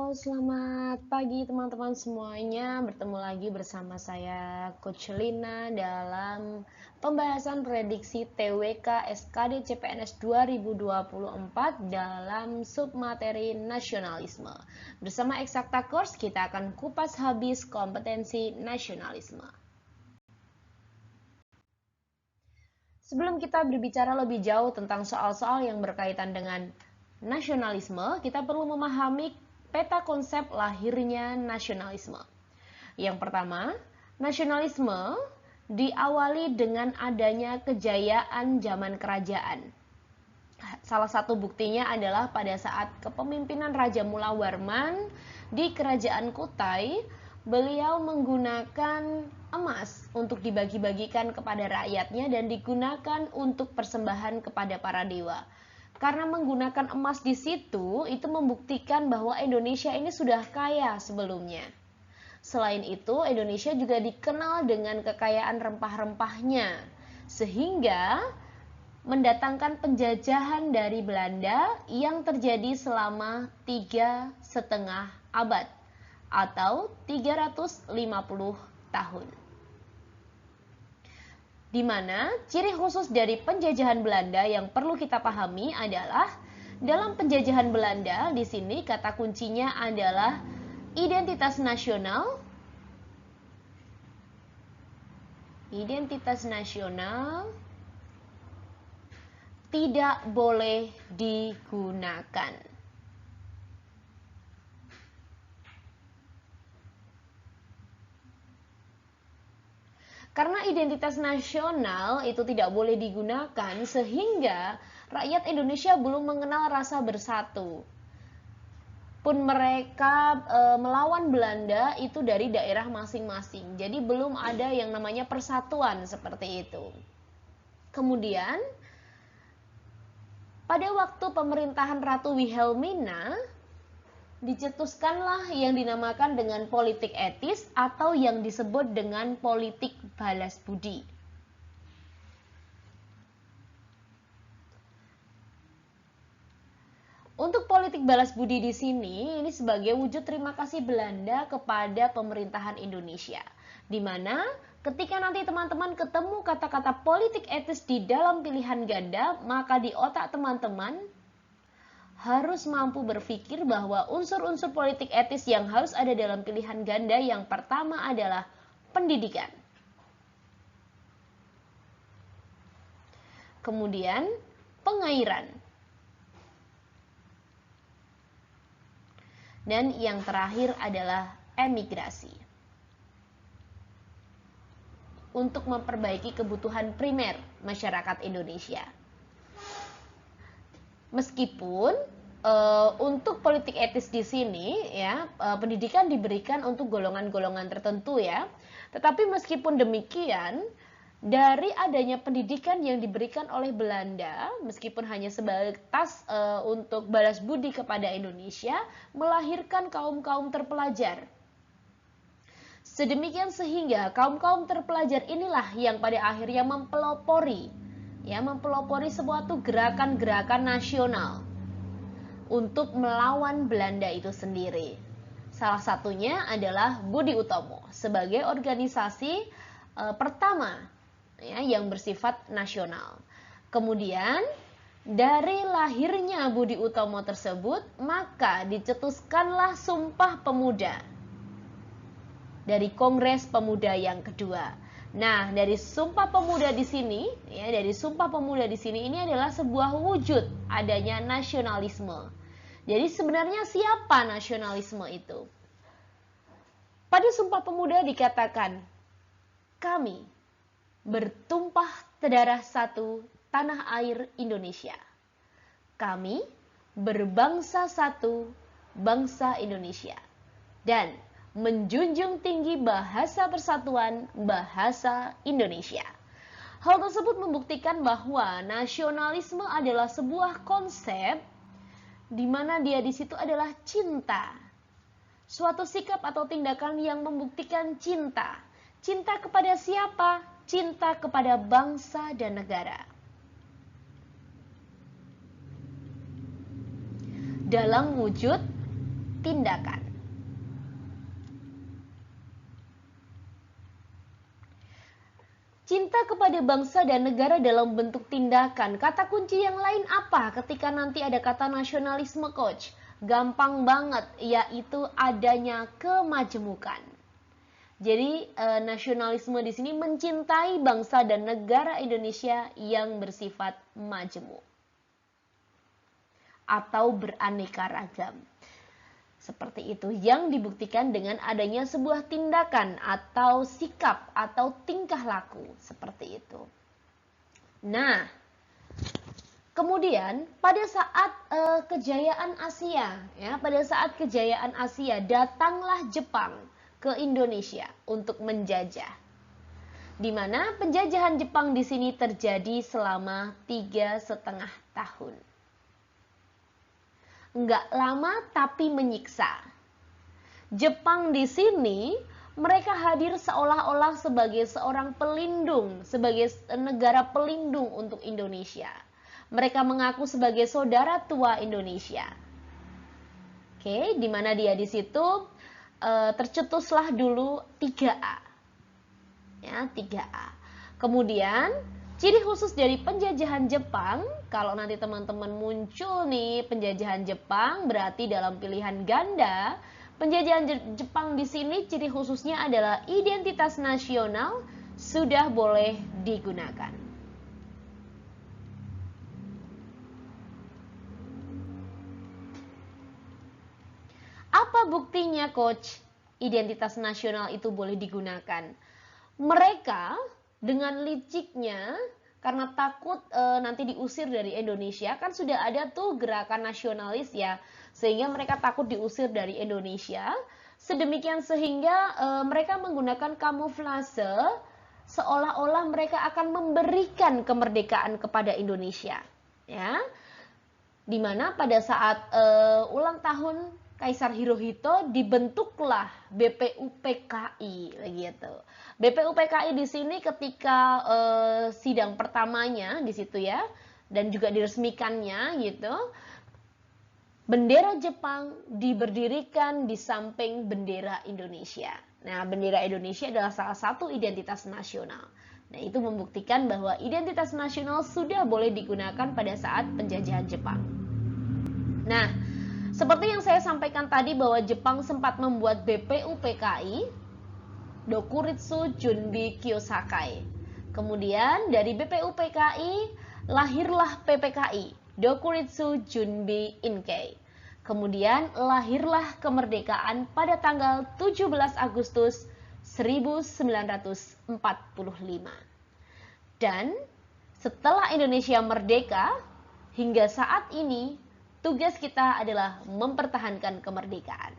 Selamat pagi teman-teman semuanya. Bertemu lagi bersama saya Coach Lina dalam pembahasan prediksi TWK SKD CPNS 2024 dalam submateri nasionalisme. Bersama Eksakta Course kita akan kupas habis kompetensi nasionalisme. Sebelum kita berbicara lebih jauh tentang soal-soal yang berkaitan dengan nasionalisme, kita perlu memahami peta konsep lahirnya nasionalisme. Yang pertama, nasionalisme diawali dengan adanya kejayaan zaman kerajaan. Salah satu buktinya adalah pada saat kepemimpinan Raja Mulawarman di Kerajaan Kutai, beliau menggunakan emas untuk dibagi-bagikan kepada rakyatnya dan digunakan untuk persembahan kepada para dewa. Karena menggunakan emas di situ, itu membuktikan bahwa Indonesia ini sudah kaya sebelumnya. Selain itu, Indonesia juga dikenal dengan kekayaan rempah-rempahnya, sehingga mendatangkan penjajahan dari Belanda yang terjadi selama 3,5 abad atau 350 tahun. Di mana ciri khusus dari penjajahan Belanda yang perlu kita pahami adalah dalam penjajahan Belanda di sini kata kuncinya adalah identitas nasional. Identitas nasional tidak boleh digunakan. Karena identitas nasional itu tidak boleh digunakan, sehingga rakyat Indonesia belum mengenal rasa bersatu. Pun mereka melawan Belanda itu dari daerah masing-masing. Jadi belum ada yang namanya persatuan seperti itu. Kemudian, pada waktu pemerintahan Ratu Wilhelmina, dicetuskanlah yang dinamakan dengan politik etis atau yang disebut dengan politik balas budi. Untuk politik balas budi di sini, ini sebagai wujud terima kasih Belanda kepada pemerintahan Indonesia. Di mana ketika nanti teman-teman ketemu kata-kata politik etis di dalam pilihan ganda, maka di otak teman-teman harus mampu berpikir bahwa unsur-unsur politik etis yang harus ada dalam pilihan ganda yang pertama adalah pendidikan. Kemudian pengairan. Dan yang terakhir adalah emigrasi. Untuk memperbaiki kebutuhan primer masyarakat Indonesia. Meskipun untuk politik etis di sini ya pendidikan diberikan untuk golongan-golongan tertentu ya. Tetapi meskipun demikian, dari adanya pendidikan yang diberikan oleh Belanda, meskipun hanya sebatas untuk balas budi kepada Indonesia, melahirkan kaum-kaum terpelajar. Sedemikian sehingga kaum-kaum terpelajar inilah yang pada akhirnya mempelopori suatu gerakan-gerakan nasional untuk melawan Belanda itu sendiri. Salah satunya adalah Budi Utomo sebagai organisasi pertama ya, yang bersifat nasional. Kemudian dari lahirnya Budi Utomo tersebut, maka dicetuskanlah Sumpah Pemuda dari Kongres Pemuda yang kedua. Nah, dari Sumpah Pemuda di sini, ini adalah sebuah wujud adanya nasionalisme. Jadi sebenarnya siapa nasionalisme itu? Pada Sumpah Pemuda dikatakan, kami bertumpah darah satu tanah air Indonesia. Kami berbangsa satu, bangsa Indonesia. Dan menjunjung tinggi bahasa persatuan, bahasa Indonesia. Hal tersebut membuktikan bahwa nasionalisme adalah sebuah konsep di mana dia di situ adalah cinta. Suatu sikap atau tindakan yang membuktikan cinta. Cinta kepada siapa? Cinta kepada bangsa dan negara. Dalam wujud tindakan. Cinta kepada bangsa dan negara dalam bentuk tindakan. Kata kunci yang lain apa ketika nanti ada kata nasionalisme, Coach? Gampang banget, yaitu adanya kemajemukan. Jadi nasionalisme di sini mencintai bangsa dan negara Indonesia yang bersifat majemuk atau beraneka ragam. Seperti itu yang dibuktikan dengan adanya sebuah tindakan atau sikap atau tingkah laku seperti itu. Nah, kemudian pada saat kejayaan Asia, ya, pada saat kejayaan Asia datanglah Jepang ke Indonesia untuk menjajah. Di mana penjajahan Jepang di sini terjadi selama 3,5 tahun. Enggak lama tapi menyiksa. Jepang di sini mereka hadir seolah-olah sebagai seorang pelindung, sebagai negara pelindung untuk Indonesia. Mereka mengaku sebagai saudara tua Indonesia. Oke, di mana dia di situ tercetuslah dulu 3A. Ya, 3A. Kemudian ciri khusus dari penjajahan Jepang, kalau nanti teman-teman muncul nih penjajahan Jepang, berarti dalam pilihan ganda, penjajahan Jepang di sini ciri khususnya adalah identitas nasional sudah boleh digunakan. Apa buktinya, Coach? Identitas nasional itu boleh digunakan. Mereka dengan liciknya, karena takut nanti diusir dari Indonesia, kan sudah ada tuh gerakan nasionalis ya, sehingga mereka takut diusir dari Indonesia. Sedemikian sehingga mereka menggunakan kamuflase seolah-olah mereka akan memberikan kemerdekaan kepada Indonesia, ya. Dimana pada saat ulang tahun Kaisar Hirohito dibentuklah BPUPKI begitu. BPUPKI di sini ketika sidang pertamanya di situ ya, dan juga diresmikannya gitu. Bendera Jepang diberdirikan di samping bendera Indonesia. Nah, bendera Indonesia adalah salah satu identitas nasional. Nah, itu membuktikan bahwa identitas nasional sudah boleh digunakan pada saat penjajahan Jepang. Nah, seperti yang saya sampaikan tadi bahwa Jepang sempat membuat BPUPKI, Dokuritsu Junbi Kyosakai. Kemudian dari BPUPKI lahirlah PPKI, Dokuritsu Junbi Inkei. Kemudian lahirlah kemerdekaan pada tanggal 17 Agustus 1945. Dan setelah Indonesia merdeka, hingga saat ini tugas kita adalah mempertahankan kemerdekaan.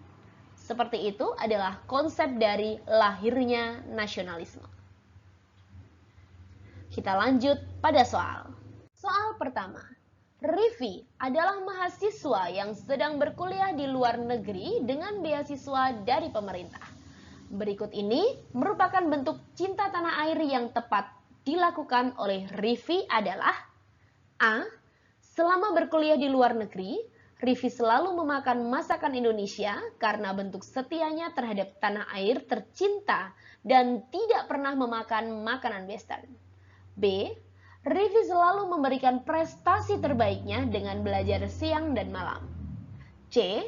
Seperti itu adalah konsep dari lahirnya nasionalisme. Kita lanjut pada soal. Soal pertama. Rivi adalah mahasiswa yang sedang berkuliah di luar negeri dengan beasiswa dari pemerintah. Berikut ini merupakan bentuk cinta tanah air yang tepat dilakukan oleh Rivi adalah A. Selama berkuliah di luar negeri, Rivi selalu memakan masakan Indonesia karena bentuk setianya terhadap tanah air tercinta dan tidak pernah memakan makanan Western. B. Rivi selalu memberikan prestasi terbaiknya dengan belajar siang dan malam. C.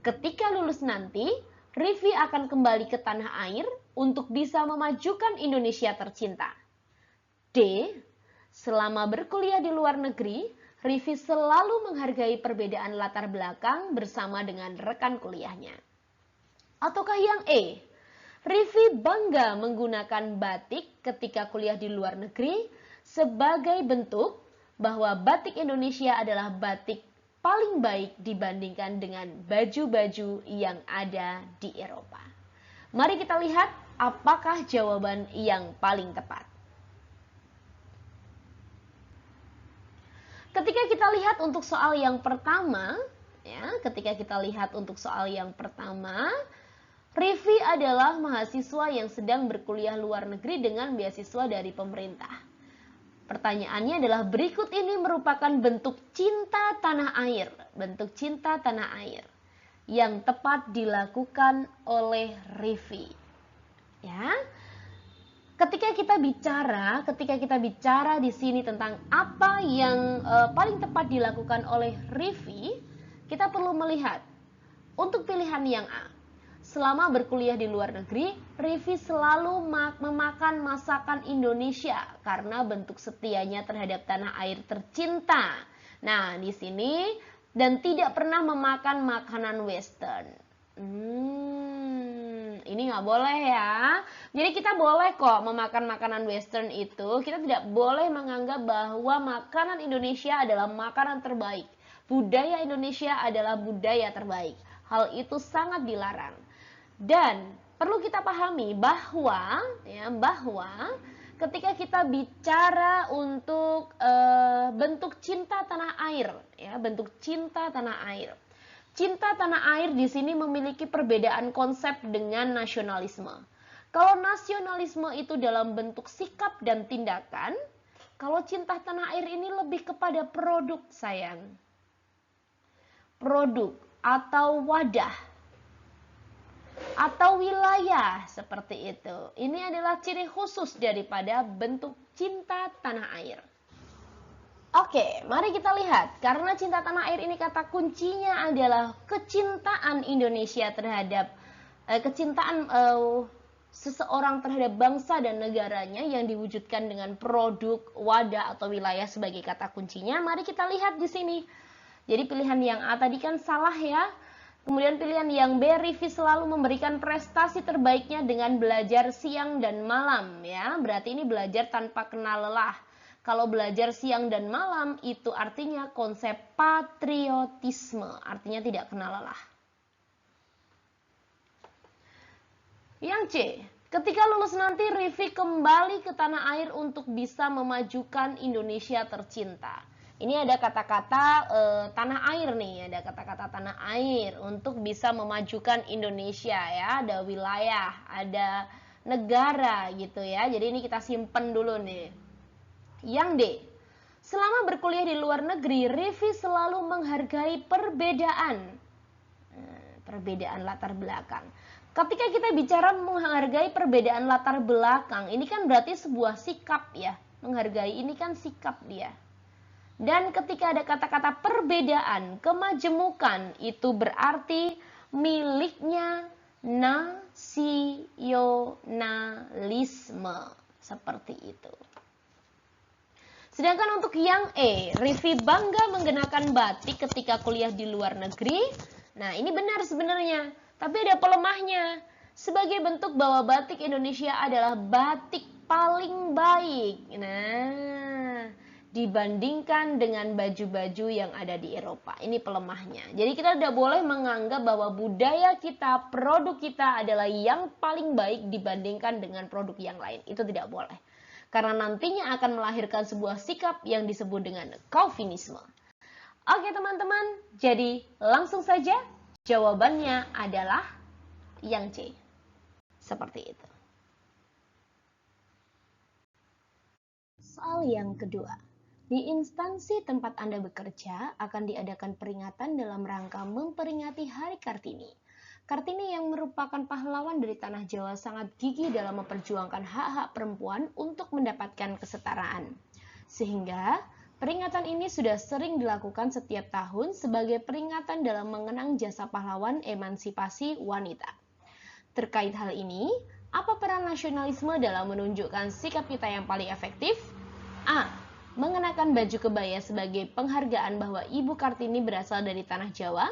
Ketika lulus nanti, Rivi akan kembali ke tanah air untuk bisa memajukan Indonesia tercinta. D. Selama berkuliah di luar negeri, Rivi selalu menghargai perbedaan latar belakang bersama dengan rekan kuliahnya. Ataukah yang E? Rivi bangga menggunakan batik ketika kuliah di luar negeri sebagai bentuk bahwa batik Indonesia adalah batik paling baik dibandingkan dengan baju-baju yang ada di Eropa. Mari kita lihat apakah jawaban yang paling tepat. Ketika kita lihat untuk soal yang pertama, Rivi adalah mahasiswa yang sedang berkuliah luar negeri dengan beasiswa dari pemerintah. Pertanyaannya adalah berikut ini merupakan bentuk cinta tanah air. Bentuk cinta tanah air. yang tepat dilakukan oleh Riffi. Ya. Ketika kita bicara di sini tentang apa yang paling tepat dilakukan oleh Riffi, kita perlu melihat untuk pilihan yang A. Selama berkuliah di luar negeri, Riffi selalu memakan masakan Indonesia karena bentuk setianya terhadap tanah air tercinta. Nah, di sini dan tidak pernah memakan makanan Western. Ini nggak boleh ya. Jadi kita boleh kok memakan makanan Western itu. Kita tidak boleh menganggap bahwa makanan Indonesia adalah makanan terbaik. Budaya Indonesia adalah budaya terbaik. Hal itu sangat dilarang. Dan perlu kita pahami bahwa ketika kita bicara untuk bentuk cinta tanah air, ya, bentuk cinta tanah air. Cinta tanah air di sini memiliki perbedaan konsep dengan nasionalisme. Kalau nasionalisme itu dalam bentuk sikap dan tindakan, kalau cinta tanah air ini lebih kepada produk, sayang. Produk atau wadah atau wilayah seperti itu. Ini adalah ciri khusus daripada bentuk cinta tanah air. Oke, mari kita lihat. Karena cinta tanah air ini kata kuncinya adalah kecintaan Indonesia terhadap kecintaan seseorang terhadap bangsa dan negaranya yang diwujudkan dengan produk, wadah atau wilayah sebagai kata kuncinya. Mari kita lihat di sini. Jadi pilihan yang A tadi kan salah ya. Kemudian pilihan yang B, Riffi selalu memberikan prestasi terbaiknya dengan belajar siang dan malam ya. Berarti ini belajar tanpa kenal lelah. Kalau belajar siang dan malam itu artinya konsep patriotisme, artinya tidak kenal lelah. Yang C, ketika lulus nanti Riffi kembali ke tanah air untuk bisa memajukan Indonesia tercinta. Ini ada kata-kata tanah air nih, ada kata-kata tanah air untuk bisa memajukan Indonesia ya, ada wilayah, ada negara gitu ya. Jadi ini kita simpen dulu nih. Yang D, selama berkuliah di luar negeri, Riffi selalu menghargai perbedaan latar belakang. Ketika kita bicara menghargai perbedaan latar belakang, ini kan berarti sebuah sikap ya. Menghargai ini kan sikap dia. Dan ketika ada kata-kata perbedaan, kemajemukan, itu berarti miliknya nasionalisme. Seperti itu. Sedangkan untuk yang E, Riffi bangga mengenakan batik ketika kuliah di luar negeri. Nah, ini benar sebenarnya, tapi ada pelemahnya. Sebagai bentuk bahwa batik Indonesia adalah batik paling baik. Nah, dibandingkan dengan baju-baju yang ada di Eropa. Ini pelemahnya. Jadi kita tidak boleh menganggap bahwa budaya kita, produk kita adalah yang paling baik dibandingkan dengan produk yang lain. Itu tidak boleh. Karena nantinya akan melahirkan sebuah sikap yang disebut dengan Calvinisme. Oke teman-teman, jadi langsung saja jawabannya adalah yang C. Seperti itu. Soal yang kedua. Di instansi tempat Anda bekerja akan diadakan peringatan dalam rangka memperingati Hari Kartini. Kartini yang merupakan pahlawan dari Tanah Jawa sangat gigih dalam memperjuangkan hak-hak perempuan untuk mendapatkan kesetaraan. Sehingga peringatan ini sudah sering dilakukan setiap tahun sebagai peringatan dalam mengenang jasa pahlawan emansipasi wanita. Terkait hal ini, apa peran nasionalisme dalam menunjukkan sikap kita yang paling efektif? A. Mengenakan baju kebaya sebagai penghargaan bahwa Ibu Kartini berasal dari Tanah Jawa.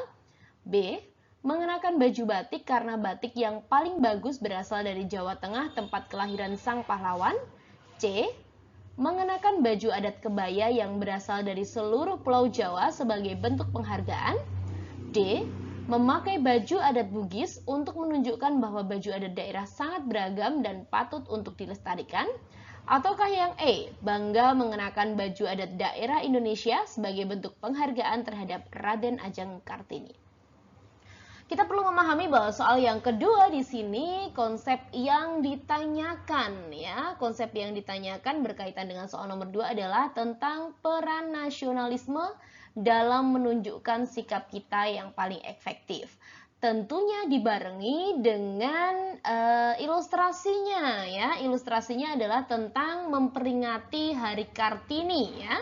B. Mengenakan baju batik karena batik yang paling bagus berasal dari Jawa Tengah tempat kelahiran sang pahlawan. C. Mengenakan baju adat kebaya yang berasal dari seluruh pulau Jawa sebagai bentuk penghargaan. D. Memakai baju adat Bugis untuk menunjukkan bahwa baju adat daerah sangat beragam dan patut untuk dilestarikan. Ataukah yang E. Bangga mengenakan baju adat daerah Indonesia sebagai bentuk penghargaan terhadap Raden Ajeng Kartini. Kita perlu memahami bahwa soal yang kedua di sini konsep yang ditanyakan ya. Konsep yang ditanyakan berkaitan dengan soal nomor 2 adalah tentang peran nasionalisme dalam menunjukkan sikap kita yang paling efektif. tentunya dibarengi dengan ilustrasinya ya. Ilustrasinya adalah tentang memperingati Hari Kartini ya.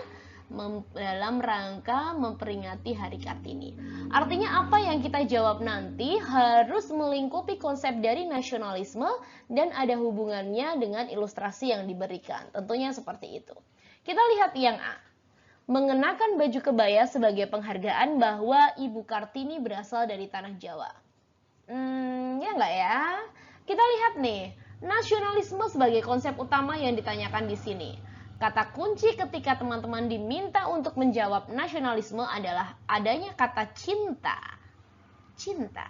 Dalam rangka memperingati Hari Kartini. Artinya apa yang kita jawab nanti harus melingkupi konsep dari nasionalisme dan ada hubungannya dengan ilustrasi yang diberikan. Tentunya seperti itu. Kita lihat yang A. Mengenakan baju kebaya sebagai penghargaan bahwa Ibu Kartini berasal dari tanah Jawa. Ya enggak ya? Kita lihat nih, nasionalisme sebagai konsep utama yang ditanyakan di sini. Kata kunci ketika teman-teman diminta untuk menjawab nasionalisme adalah adanya kata cinta. Cinta.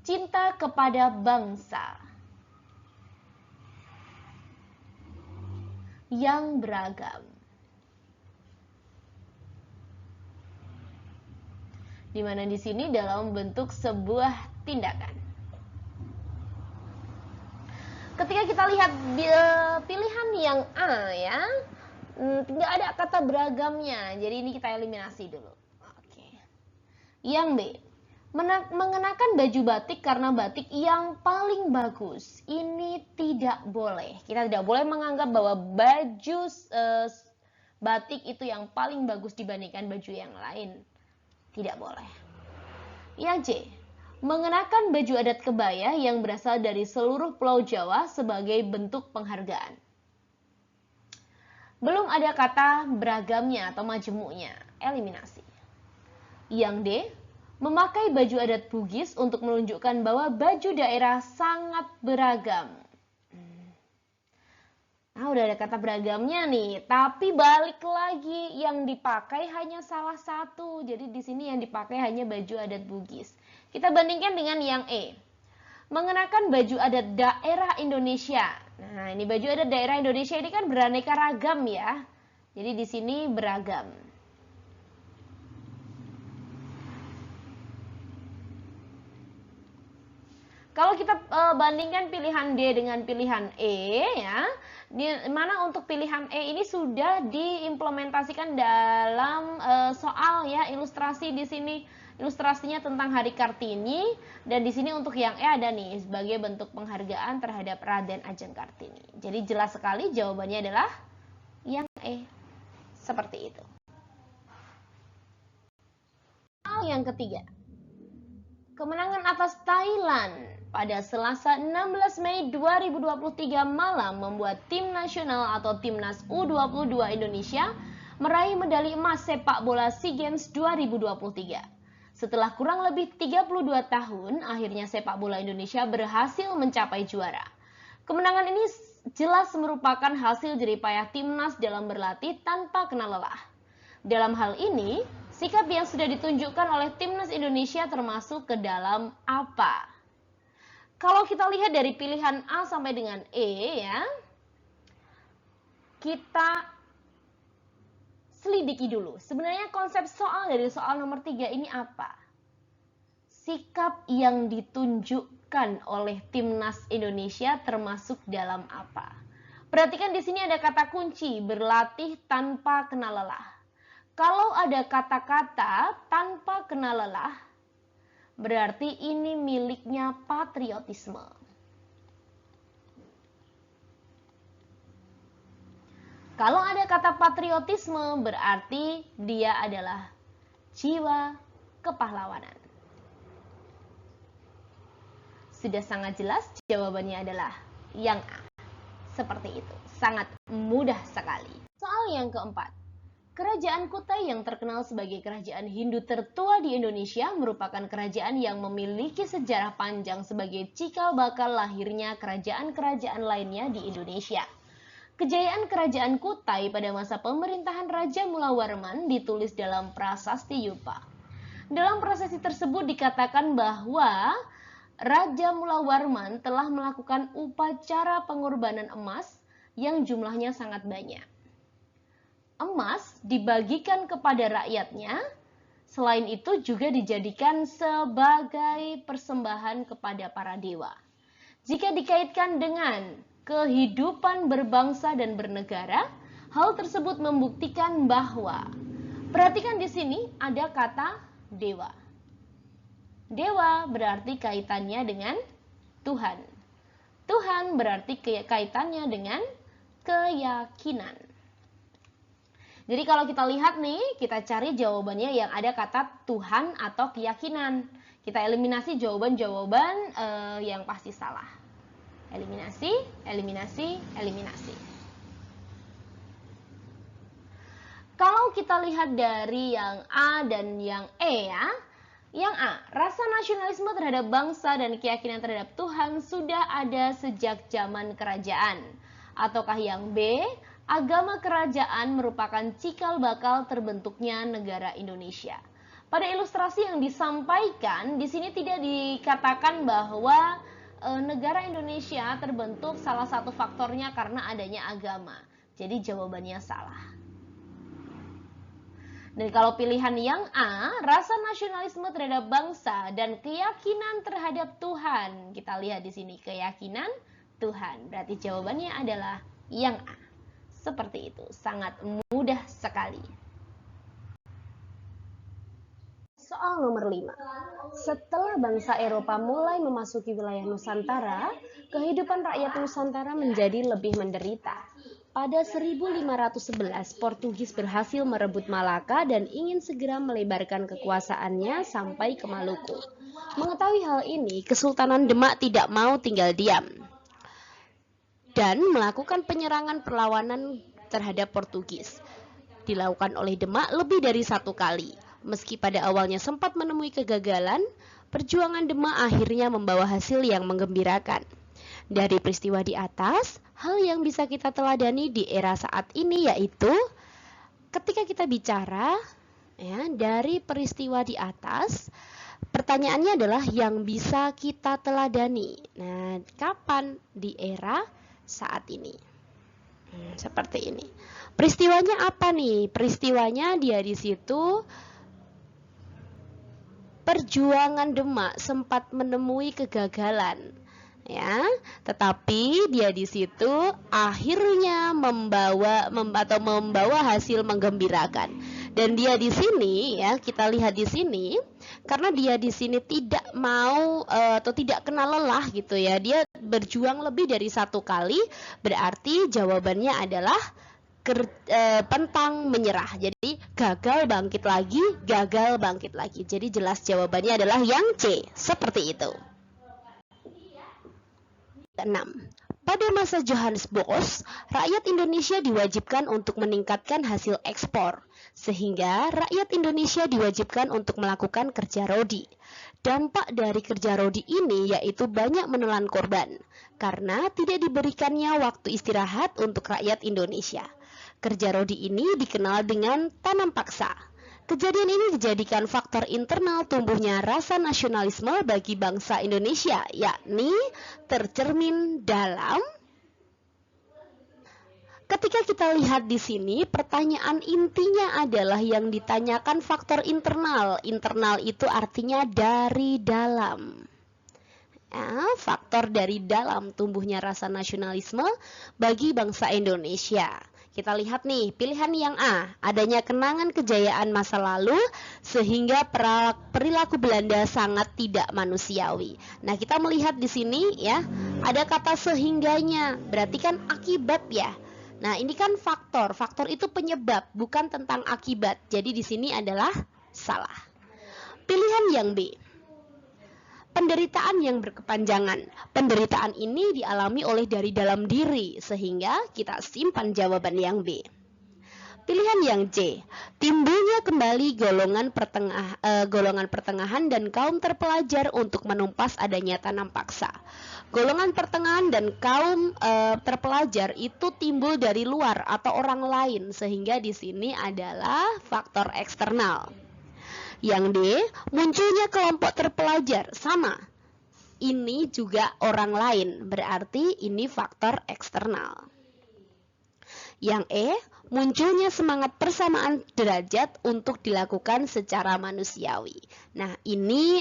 Cinta kepada bangsa yang beragam. Di mana di sini dalam bentuk sebuah tindakan. Ketika kita lihat pilihan yang A ya, tidak ada kata beragamnya. Jadi ini kita eliminasi dulu. Oke. Yang B. Mengenakan baju batik karena batik yang paling bagus. Ini tidak boleh. Kita tidak boleh menganggap bahwa baju batik itu yang paling bagus dibandingkan baju yang lain. Tidak boleh. Yang C. Mengenakan baju adat kebaya yang berasal dari seluruh Pulau Jawa sebagai bentuk penghargaan. Belum ada kata beragamnya atau majemuknya, eliminasi. Yang D. Memakai baju adat Bugis untuk menunjukkan bahwa baju daerah sangat beragam. Nah, udah ada kata beragamnya nih, tapi balik lagi yang dipakai hanya salah satu. Jadi di sini yang dipakai hanya baju adat Bugis. Kita bandingkan dengan yang E. Mengenakan baju adat daerah Indonesia. Nah, ini baju adat daerah Indonesia ini kan beraneka ragam ya. Jadi di sini beragam. Kalau kita bandingkan pilihan D dengan pilihan E ya, di mana untuk pilihan E ini sudah diimplementasikan dalam soal ya, ilustrasi di sini. Ilustrasinya tentang Hari Kartini dan di sini untuk yang E ada nih sebagai bentuk penghargaan terhadap Raden Ajeng Kartini. Jadi jelas sekali jawabannya adalah yang E. Seperti itu. Soal yang ketiga. Kemenangan atas Thailand pada Selasa 16 Mei 2023 malam membuat tim nasional atau Timnas U22 Indonesia meraih medali emas sepak bola SEA Games 2023. Setelah kurang lebih 32 tahun, akhirnya sepak bola Indonesia berhasil mencapai juara. Kemenangan ini jelas merupakan hasil jeripayah timnas dalam berlatih tanpa kenal lelah. Dalam hal ini, sikap yang sudah ditunjukkan oleh timnas Indonesia termasuk ke dalam apa? Kalau kita lihat dari pilihan A sampai dengan E ya, kita selidiki dulu. Sebenarnya konsep soal dari soal nomor 3 ini apa? Sikap yang ditunjukkan oleh timnas Indonesia termasuk dalam apa? Perhatikan di sini ada kata kunci, berlatih tanpa kenal lelah. Kalau ada kata-kata tanpa kenal lelah, berarti ini miliknya patriotisme. Kalau ada kata patriotisme, berarti dia adalah jiwa kepahlawanan. Sudah sangat jelas jawabannya adalah yang A. Seperti itu, sangat mudah sekali. Soal yang keempat. Kerajaan Kutai yang terkenal sebagai kerajaan Hindu tertua di Indonesia merupakan kerajaan yang memiliki sejarah panjang sebagai cikal bakal lahirnya kerajaan-kerajaan lainnya di Indonesia. Kejayaan kerajaan Kutai pada masa pemerintahan Raja Mulawarman ditulis dalam Prasasti Yupa. Dalam prasasti tersebut dikatakan bahwa Raja Mulawarman telah melakukan upacara pengorbanan emas yang jumlahnya sangat banyak. Emas dibagikan kepada rakyatnya, selain itu juga dijadikan sebagai persembahan kepada para dewa. Jika dikaitkan dengan kehidupan berbangsa dan bernegara, hal tersebut membuktikan bahwa, perhatikan di sini ada kata dewa. Dewa berarti kaitannya dengan Tuhan. Tuhan berarti kaitannya dengan keyakinan. Jadi kalau kita lihat nih, kita cari jawabannya yang ada kata Tuhan atau keyakinan. Kita eliminasi jawaban-jawaban yang pasti salah. Eliminasi, eliminasi, eliminasi. Kalau kita lihat dari yang A dan yang E ya, yang A, rasa nasionalisme terhadap bangsa dan keyakinan terhadap Tuhan sudah ada sejak zaman kerajaan. Ataukah yang B, agama kerajaan merupakan cikal bakal terbentuknya negara Indonesia. Pada ilustrasi yang disampaikan, di sini tidak dikatakan bahwa negara Indonesia terbentuk salah satu faktornya karena adanya agama. Jadi jawabannya salah. Dan kalau pilihan yang A, rasa nasionalisme terhadap bangsa dan keyakinan terhadap Tuhan. Kita lihat di sini keyakinan Tuhan. Berarti jawabannya adalah yang A. Seperti itu, sangat mudah sekali. Soal nomor 5. Setelah bangsa Eropa mulai memasuki wilayah Nusantara, kehidupan rakyat Nusantara menjadi lebih menderita. Pada 1511, Portugis berhasil merebut Malaka dan ingin segera melebarkan kekuasaannya sampai ke Maluku. Mengetahui hal ini, Kesultanan Demak tidak mau tinggal diam dan melakukan penyerangan perlawanan terhadap Portugis. Dilakukan oleh Demak lebih dari 1 kali. Meski pada awalnya sempat menemui kegagalan, perjuangan Demak akhirnya membawa hasil yang menggembirakan. Dari peristiwa di atas, hal yang bisa kita teladani di era saat ini yaitu ketika kita bicara ya, dari peristiwa di atas, pertanyaannya adalah yang bisa kita teladani. Nah, kapan di era saat ini? Seperti ini. Peristiwanya apa nih? Peristiwanya dia di situ perjuangan Demak sempat menemui kegagalan. Ya, tetapi dia di situ akhirnya membawa hasil menggembirakan. Dan dia di sini ya, kita lihat di sini karena dia di sini tidak mau atau tidak kenal lelah gitu ya. Dia berjuang lebih dari 1 kali, berarti jawabannya adalah pantang menyerah. Jadi gagal bangkit lagi, gagal bangkit lagi. Jadi jelas jawabannya adalah yang C, seperti itu. 6. Pada masa Johannes Bos, rakyat Indonesia diwajibkan untuk meningkatkan hasil ekspor, sehingga rakyat Indonesia diwajibkan untuk melakukan kerja rodi. Dampak dari kerja rodi ini yaitu banyak menelan korban, karena tidak diberikannya waktu istirahat untuk rakyat Indonesia. Kerja rodi ini dikenal dengan tanam paksa. Kejadian ini dijadikan faktor internal tumbuhnya rasa nasionalisme bagi bangsa Indonesia, yakni tercermin dalam. Ketika kita lihat di sini, pertanyaan intinya adalah yang ditanyakan faktor internal. Internal itu artinya dari dalam. Ya, faktor dari dalam tumbuhnya rasa nasionalisme bagi bangsa Indonesia. Kita lihat nih, pilihan yang A, adanya kenangan kejayaan masa lalu sehingga perilaku Belanda sangat tidak manusiawi. Nah, kita melihat di sini ya, ada kata sehingganya, berarti kan akibat ya. Nah, ini kan faktor. Faktor itu penyebab, bukan tentang akibat. Jadi di sini adalah salah. Pilihan yang B. Penderitaan yang berkepanjangan. Penderitaan ini dialami oleh dari dalam diri, sehingga kita simpan jawaban yang B. Pilihan yang C. Timbulnya kembali golongan pertengahan dan kaum terpelajar untuk menumpas adanya tanam paksa. Golongan pertengahan dan kaum terpelajar itu timbul dari luar atau orang lain, sehingga di sini adalah faktor eksternal. Yang D, munculnya kelompok terpelajar, sama. Ini juga orang lain, berarti ini faktor eksternal. Yang E, munculnya semangat persamaan derajat untuk dilakukan secara manusiawi. Nah, ini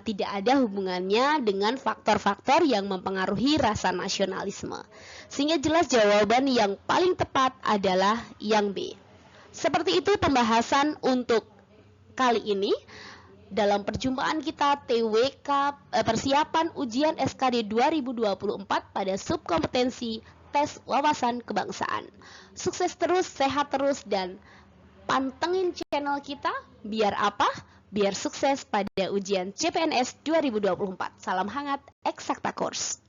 tidak ada hubungannya dengan faktor-faktor yang mempengaruhi rasa nasionalisme. Sehingga jelas jawaban yang paling tepat adalah yang B. Seperti itu pembahasan untuk kali ini. dalam perjumpaan kita TWK persiapan ujian SKD 2024 pada subkompetensi tes wawasan kebangsaan. Sukses terus, sehat terus, dan pantengin channel kita biar apa? Biar sukses pada ujian CPNS 2024. Salam hangat Eksakta Course.